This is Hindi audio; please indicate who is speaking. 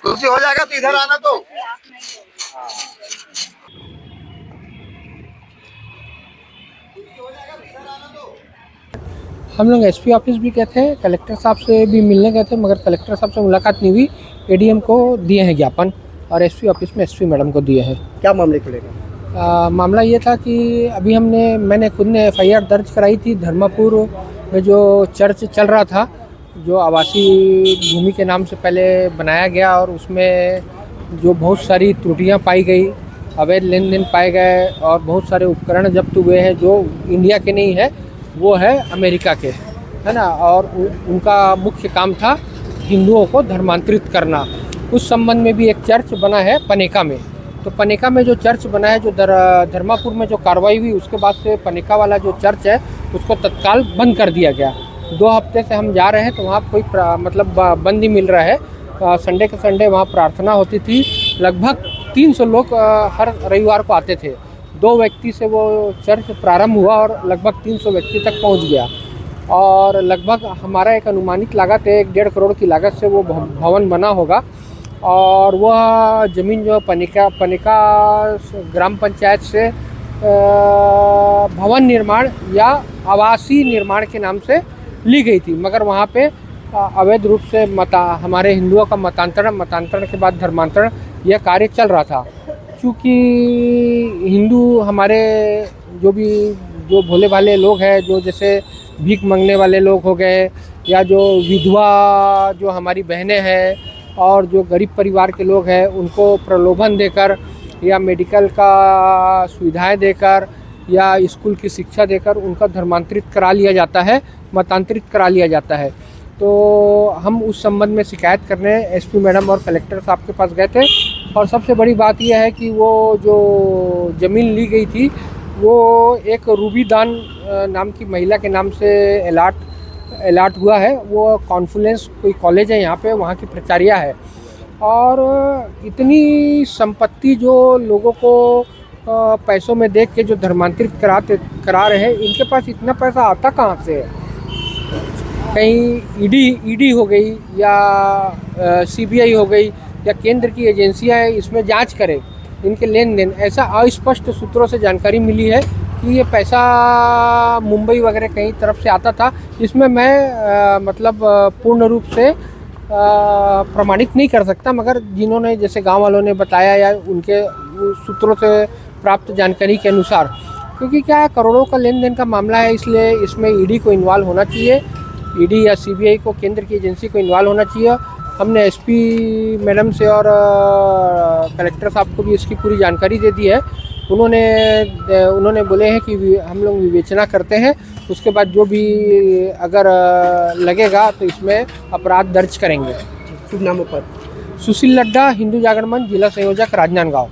Speaker 1: तुलसी हो जाएगा तो इधर आना तो।
Speaker 2: हम लोग एसपी ऑफिस भी गए थे, कलेक्टर साहब से भी मिलने गए थे, मगर कलेक्टर साहब से मुलाकात नहीं हुई। एडीएम को दिए हैं ज्ञापन और एसपी ऑफिस में एसपी मैडम को दिए हैं।
Speaker 3: क्या मामले खुलेगा?
Speaker 2: मामला ये था कि अभी मैंने खुद ने एफआईआर दर्ज कराई थी। धर्मापुर में जो चर्च चल रहा था, जो आवासीय भूमि के नाम से पहले बनाया गया, और उसमें जो बहुत सारी त्रुटियां पाई गई, अवैध लेन देन पाए गए और बहुत सारे उपकरण जब्त हुए हैं जो इंडिया के नहीं है, वो है अमेरिका के, है ना। और उनका मुख्य काम था हिंदुओं को धर्मांतरित करना। उस संबंध में भी एक चर्च बना है पनेका में। तो पनेका में जो चर्च बना है, जो धर्मापुर में जो कार्रवाई हुई, उसके बाद से पनेका वाला जो चर्च है उसको तत्काल बंद कर दिया गया। 2 हफ्ते से हम जा रहे हैं तो वहाँ कोई मतलब बंद ही मिल रहा है। संडे के संडे वहाँ प्रार्थना होती थी। लगभग 300 लोग हर रविवार को आते थे। 2 व्यक्ति से वो चर्च प्रारंभ हुआ और लगभग 300 व्यक्ति तक पहुँच गया। और लगभग हमारा एक अनुमानित लागत है 1-1.5 करोड़ की लागत से वो भवन बना होगा। और वह ज़मीन जो पनेका ग्राम पंचायत से भवन निर्माण या आवासीय निर्माण के नाम से ली गई थी, मगर वहाँ पे अवैध रूप से हमारे हिंदुओं का मतांतरण के बाद धर्मांतरण यह कार्य चल रहा था। चूँकि हिंदू हमारे जो भोले भाले लोग हैं, जो जैसे भीख मांगने वाले लोग हो गए, या जो विधवा जो हमारी बहनें हैं, और जो गरीब परिवार के लोग हैं, उनको प्रलोभन देकर या मेडिकल का सुविधाएं देकर या स्कूल की शिक्षा देकर उनका धर्मांतरित करा लिया जाता है, मतांतरित करा लिया जाता है। तो हम उस संबंध में शिकायत करने एसपी मैडम और कलेक्टर साहब के पास गए थे। और सबसे बड़ी बात यह है कि वो जो ज़मीन ली गई थी, वो एक रूबी दान नाम की महिला के नाम से अलाट हुआ है। वो कॉन्फ्लुएंस कोई कॉलेज है यहाँ पे, वहाँ की प्राचार्या है। और इतनी संपत्ति जो लोगों को पैसों में देख के जो धर्मांतरित करा रहे हैं, इनके पास इतना पैसा आता कहाँ से है? कहीं ईडी हो गई या सीबीआई हो गई या केंद्र की एजेंसियां हैं, इसमें जांच करें इनके लेन देन। ऐसा अस्पष्ट सूत्रों से जानकारी मिली है कि ये पैसा मुंबई वगैरह कहीं तरफ से आता था। इसमें मैं मतलब पूर्ण रूप से प्रमाणित नहीं कर सकता, मगर जिन्होंने जैसे गांव वालों ने बताया या उनके सूत्रों से प्राप्त जानकारी के अनुसार, क्योंकि क्या करोड़ों का लेन देन का मामला है, इसलिए इसमें ईडी को इन्वॉल्व होना चाहिए। ईडी या सीबीआई को, केंद्र की एजेंसी को इन्वॉल्व होना चाहिए। हमने एसपी मैडम से और कलेक्टर साहब को भी इसकी पूरी जानकारी दे दी है। उन्होंने बोले हैं कि हम लोग विवेचना करते हैं, उसके बाद जो भी अगर लगेगा तो इसमें अपराध दर्ज करेंगे।
Speaker 3: शुभ नामों पर?
Speaker 2: सुशील लड्डा, हिंदू जागरण मंच, जिला संयोजक, राजनांदगांव।